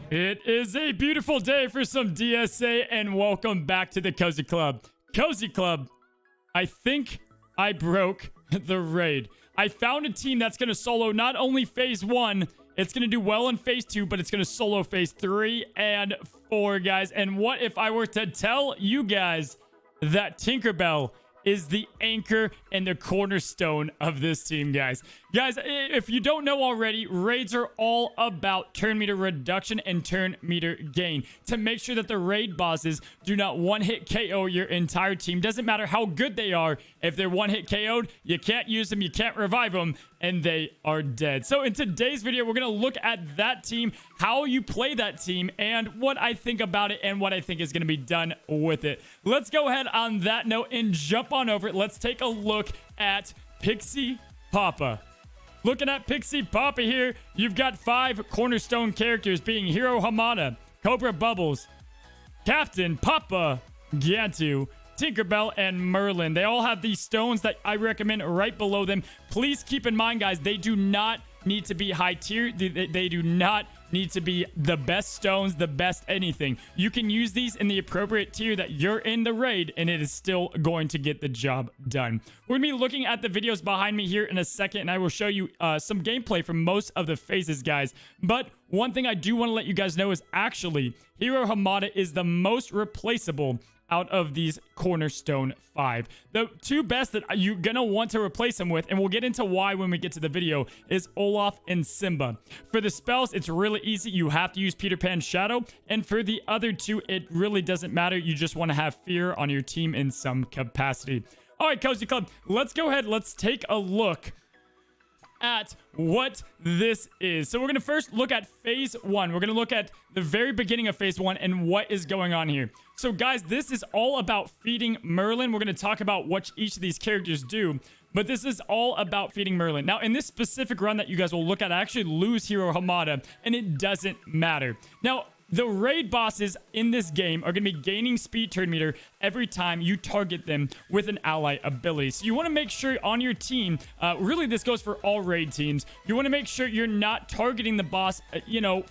It is a beautiful day for some DSA, and welcome back to the Cozy Club. Cozy Club, I think I broke the raid. I found a team that's going to solo not only phase 1, it's going to do well in phase 2, but it's going to solo phase 3 and 4, guys. And what if I were to tell you guys that Tinkerbell is the anchor and the cornerstone of this team, guys. Guys, if you don't know already, raids are all about turn meter reduction and turn meter gain to make sure that the raid bosses do not one-hit KO your entire team. Doesn't matter how good they are. If they're one-hit KO'd, you can't use them, you can't revive them, and they are dead. So in today's video, we're going to look at that team, how you play that team, and what I think about it and what I think is going to be done with it. Let's go ahead on that note and jump on over it. Let's take a look at Pixie Papa. Looking at Pixie Papa here, you've got 5 cornerstone characters being Hero Hamada, Cobra Bubbles, Captain Papa Gantu, Tinkerbell, and Merlin. They all have these stones that I recommend right below them. Please keep in mind, guys, they do not need to be high tier. They do not need to be the best stones, the best anything. You can use these in the appropriate tier that you're in the raid, and it is still going to get the job done. We're going to be looking at the videos behind me here in a second, and I will show you some gameplay from most of the phases, guys. But one thing I do want to let you guys know is actually Hero Hamada is the most replaceable out of these cornerstone 5. The 2 best that you're gonna want to replace him with, and we'll get into why when we get to the video, is Olaf and Simba. For the spells, it's really easy. You have to use Peter Pan's Shadow, and for the other 2, it really doesn't matter. You just want to have fear on your team in some capacity. All right, Cozy Club, let's go ahead. Let's take a look at what this is. So we're going to first look at phase 1. We're going to look at the very beginning of phase 1 and what is going on here. So guys, this is all about feeding Merlin. We're going to talk about what each of these characters do, but this is all about feeding Merlin. Now, in this specific run that you guys will look at, I actually lose Hero Hamada, and it doesn't matter. Now, the raid bosses in this game are going to be gaining speed turn meter every time you target them with an ally ability. So you want to make sure on your team, really this goes for all raid teams, you want to make sure you're not targeting the boss,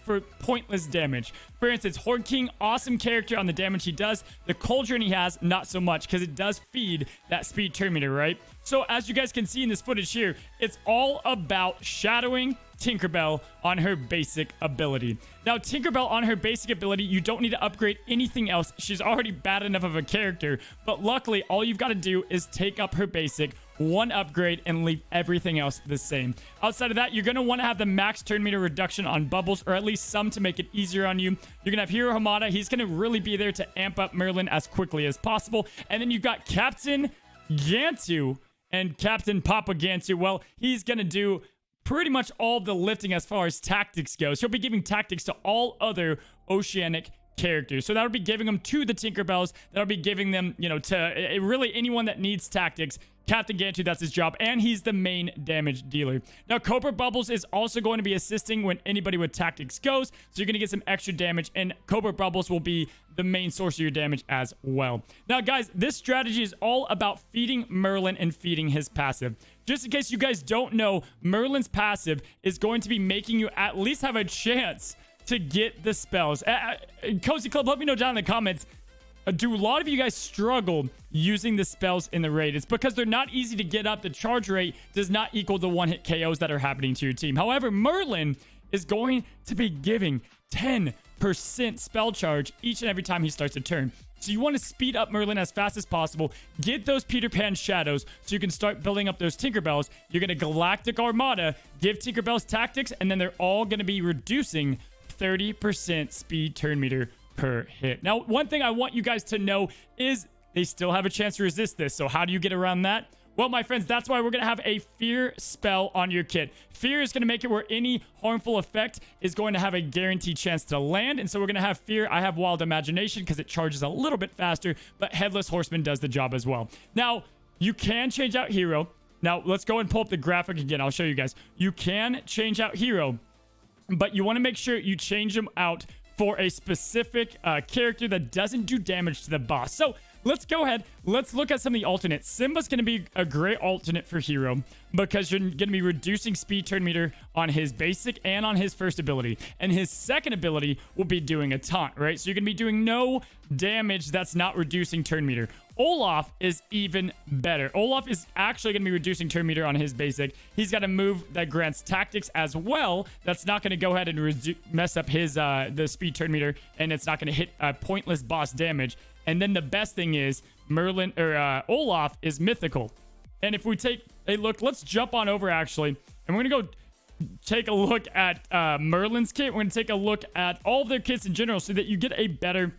for pointless damage. For instance, Horde King, awesome character on the damage he does. The Cauldron he has, not so much, because it does feed that speed turn meter, right? So as you guys can see in this footage here, it's all about shadowing Tinkerbell on her basic ability. Now, Tinkerbell on her basic ability, you don't need to upgrade anything else. She's already bad enough of a character, but luckily, all you've got to do is take up her basic, 1 upgrade, and leave everything else the same. Outside of that, you're going to want to have the max turn meter reduction on Bubbles, or at least some to make it easier on you. You're going to have Hero Hamada. He's going to really be there to amp up Merlin as quickly as possible. And then you've got Captain Gantu and Captain Papa Gantu. Well, he's going to do pretty much all the lifting as far as tactics goes. He'll be giving tactics to all other oceanic characters. So that'll be giving them to the Tinkerbells. That'll be giving them, to really anyone that needs tactics. Captain Gantu, that's his job, and he's the main damage dealer. Now, Cobra Bubbles is also going to be assisting when anybody with tactics goes, so you're going to get some extra damage, and Cobra Bubbles will be the main source of your damage as well. Now, guys, this strategy is all about feeding Merlin and feeding his passive. Just in case you guys don't know, Merlin's passive is going to be making you at least have a chance to get the spells. Cozy Club, let me know down in the comments. Do a lot of you guys struggle using the spells in the raid? It's because they're not easy to get up. The charge rate does not equal the 1-hit KOs that are happening to your team. However, Merlin is going to be giving 10% spell charge each and every time he starts a turn. So you want to speed up Merlin as fast as possible, get those Peter Pan shadows so you can start building up those Tinkerbells. You're going to Galactic Armada, give Tinkerbells tactics, and then they're all going to be reducing 30% speed turn meter per hit. Now, one thing I want you guys to know is they still have a chance to resist this. So how do you get around that? Well, my friends, that's why we're going to have a fear spell on your kit. Fear is going to make it where any harmful effect is going to have a guaranteed chance to land. And so we're going to have fear. I have wild imagination because it charges a little bit faster, but Headless Horseman does the job as well. Now, you can change out Hero. Now, let's go and pull up the graphic again. I'll show you guys. You can change out Hero, but you want to make sure you change them out for a specific character that doesn't do damage to the boss. So let's go ahead. Let's look at some of the alternates. Simba's going to be a great alternate for Hero because you're going to be reducing speed turn meter on his basic and on his first ability. And his second ability will be doing a taunt, right? So you're going to be doing no damage that's not reducing turn meter. Olaf is even better. Olaf is actually going to be reducing turn meter on his basic. He's got a move that grants tactics as well. That's not going to go ahead and mess up his the speed turn meter, and it's not going to hit pointless boss damage. And then the best thing is Olaf is mythical. And if we take a look, let's jump on over actually, and we're going to go take a look at Merlin's kit. We're going to take a look at all of their kits in general so that you get a better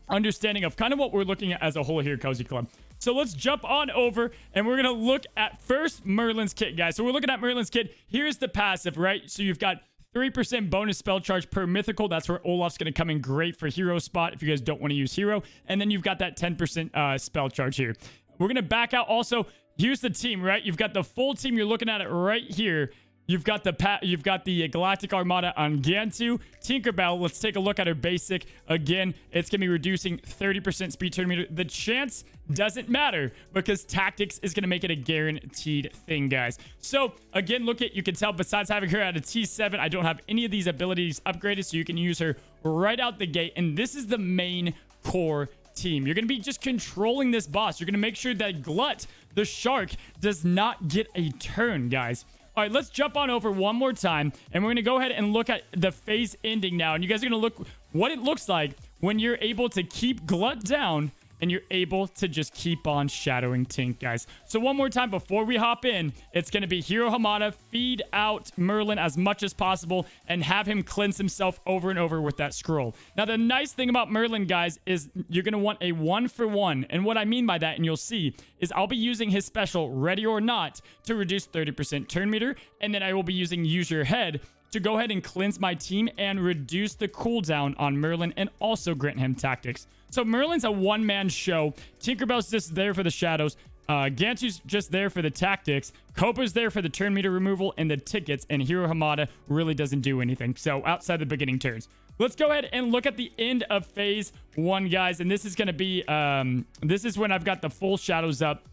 understanding of kind of what we're looking at as a whole here, Cozy Club. So let's jump on over and we're going to look at first Merlin's kit, guys. So we're looking at Merlin's kit. Here's the passive, right? So you've got 3% bonus spell charge per mythical. That's where Olaf's going to come in great for hero spot if you guys don't want to use hero. And then you've got that 10% spell charge here. We're going to back out also. Here's the team, right? You've got the full team. You're looking at it right here. You've got the Galactic Armada on Gantu. Tinkerbell, let's take a look at her basic. Again, it's going to be reducing 30% speed turn meter. The chance doesn't matter because tactics is going to make it a guaranteed thing, guys. So, again, you can tell besides having her at a T7, I don't have any of these abilities upgraded, so you can use her right out the gate. And this is the main core team. You're going to be just controlling this boss. You're going to make sure that Glut, the shark, does not get a turn, guys. All right, let's jump on over one more time, and we're going to go ahead and look at the phase ending now. And you guys are going to look what it looks like when you're able to keep Glut down and you're able to just keep on shadowing Tink, guys. So one more time before we hop in, it's going to be Hero Hamada, feed out Merlin as much as possible, and have him cleanse himself over and over with that scroll. Now, the nice thing about Merlin, guys, is you're going to want a 1-for-1. And what I mean by that, and you'll see, is I'll be using his special, Ready or Not, to reduce 30% turn meter, and then I will be using Use Your Head to go ahead and cleanse my team and reduce the cooldown on Merlin and also grant him tactics. So Merlin's a one-man show. Tinkerbell's just there for the shadows. Gantu's just there for the tactics. Cobra's there for the turn meter removal and the tickets. And Hero Hamada really doesn't do anything. So outside the beginning turns. Let's go ahead and look at the end of phase 1, guys. And this is going to be... this is when I've got the full shadows up.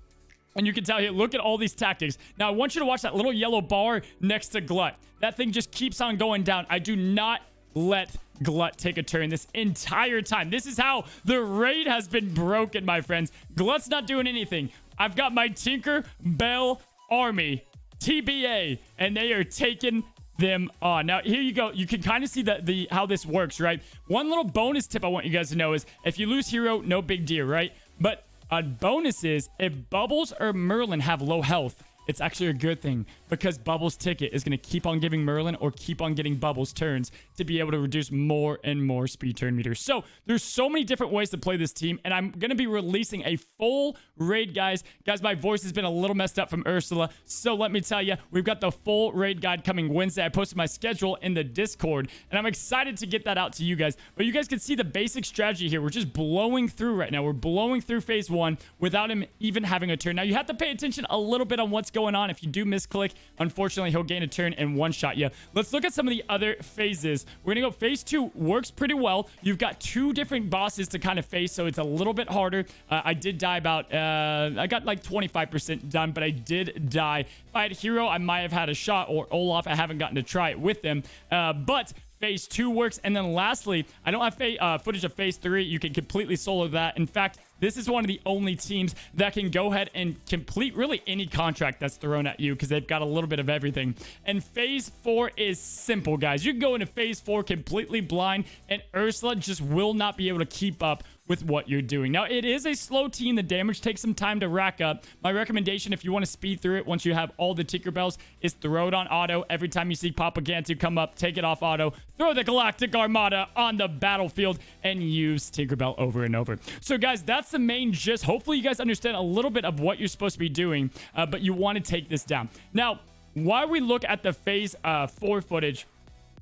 And you can tell here, look at all these tactics. Now, I want you to watch that little yellow bar next to Glut. That thing just keeps on going down. I do not let Glut take a turn this entire time. This is how the raid has been broken, my friends. Glut's not doing anything. I've got my Tinkerbell army, TBA, and they are taking them on. Now, here you go. You can kind of see the how this works, right? One little bonus tip I want you guys to know is if you lose hero, no big deal, right? But a bonus is if Bubbles or Merlin have low health, it's actually a good thing because Bubbles' ticket is going to keep on giving Merlin or keep on getting Bubbles turns to be able to reduce more and more speed turn meters. So there's so many different ways to play this team, and I'm going to be releasing a full raid, guys. Guys, my voice has been a little messed up from Ursula, so let me tell you, we've got the full raid guide coming Wednesday. I posted my schedule in the Discord, and I'm excited to get that out to you guys. But you guys can see the basic strategy here. We're just blowing through right now. We're blowing through phase 1 without him even having a turn. Now, you have to pay attention a little bit on what's going on. If you do misclick, unfortunately, he'll gain a turn and one-shot you. Let's look at some of the other phases. We're going to go phase 2. Works pretty well. You've got 2 different bosses to kind of face, so it's a little bit harder. I did die about... I got like 25% done, but I did die. If I had Hero, I might have had a shot, or Olaf, I haven't gotten to try it with them. But... phase 2 works. And then lastly, I don't have footage of phase 3. You can completely solo that. In fact, this is one of the only teams that can go ahead and complete really any contract that's thrown at you because they've got a little bit of everything. And phase 4 is simple, guys. You can go into phase 4 completely blind, and Ursula just will not be able to keep up with what you're doing. Now, it is a slow team. The damage takes some time to rack up. My recommendation, if you want to speed through it once you have all the Tinkerbells, is throw it on auto. Every time you see Papa Gantu come up, take it off auto, throw the Galactic Armada on the battlefield, and use Tinkerbell over and over. So, guys, that's the main gist. Hopefully, you guys understand a little bit of what you're supposed to be doing, but you want to take this down. Now, while we look at the phase 4 footage,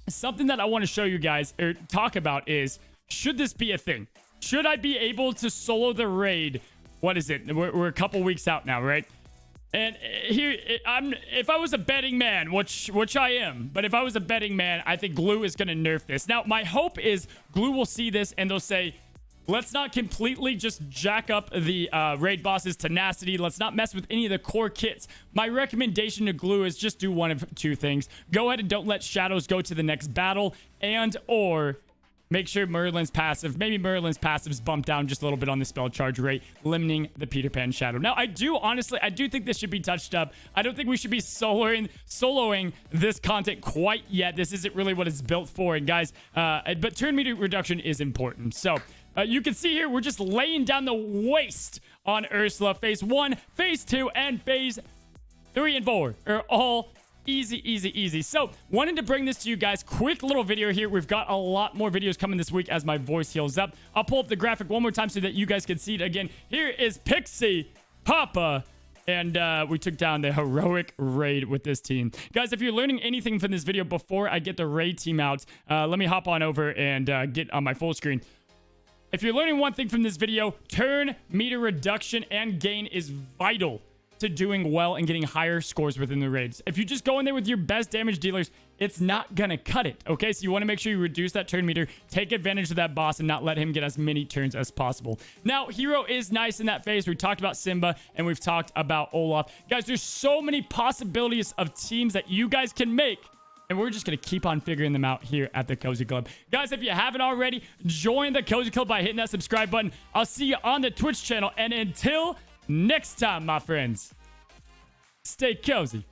something that I want to show you guys or talk about is, should this be a thing? Should I be able to solo the raid? What is it? We're a couple weeks out now, right? And here, if I was a betting man, which I am, but if I was a betting man, I think Glue is going to nerf this. Now, my hope is Glue will see this and they'll say, let's not completely just jack up the raid boss's tenacity. Let's not mess with any of the core kits. My recommendation to Glue is just do one of two things. Go ahead and don't let shadows go to the next battle, and or make sure Merlin's passive, maybe Merlin's passives bump down just a little bit on the spell charge rate, limiting the Peter Pan shadow. Now, I do think this should be touched up. I don't think we should be soloing this content quite yet. This isn't really what it's built for. And guys, but turn meter reduction is important. So you can see here, we're just laying down the waste on Ursula. Phase 1, Phase 2, and Phase 3 and 4 are all easy. So, wanted to bring this to you guys. Quick little video here. We've got a lot more videos coming this week as my voice heals up. I'll pull up the graphic one more time so that you guys can see it again. Here is Pixie, Papa, and we took down the heroic raid with this team. Guys, if you're learning anything from this video before I get the raid team out, let me hop on over and get on my full screen. If you're learning one thing from this video, turn meter reduction and gain is vital to doing well and getting higher scores within the raids. If you just go in there with your best damage dealers, it's not gonna cut it, okay? So you want to make sure you reduce that turn meter, take advantage of that boss, and not let him get as many turns as possible. Now, Hero is nice in that phase. We talked about Simba, and we've talked about Olaf. Guys, there's so many possibilities of teams that you guys can make, and we're just going to keep on figuring them out here at the Cozy Club. Guys, if you haven't already, join the Cozy Club by hitting that subscribe button. I'll see you on the Twitch channel. And until next time, my friends, stay cozy.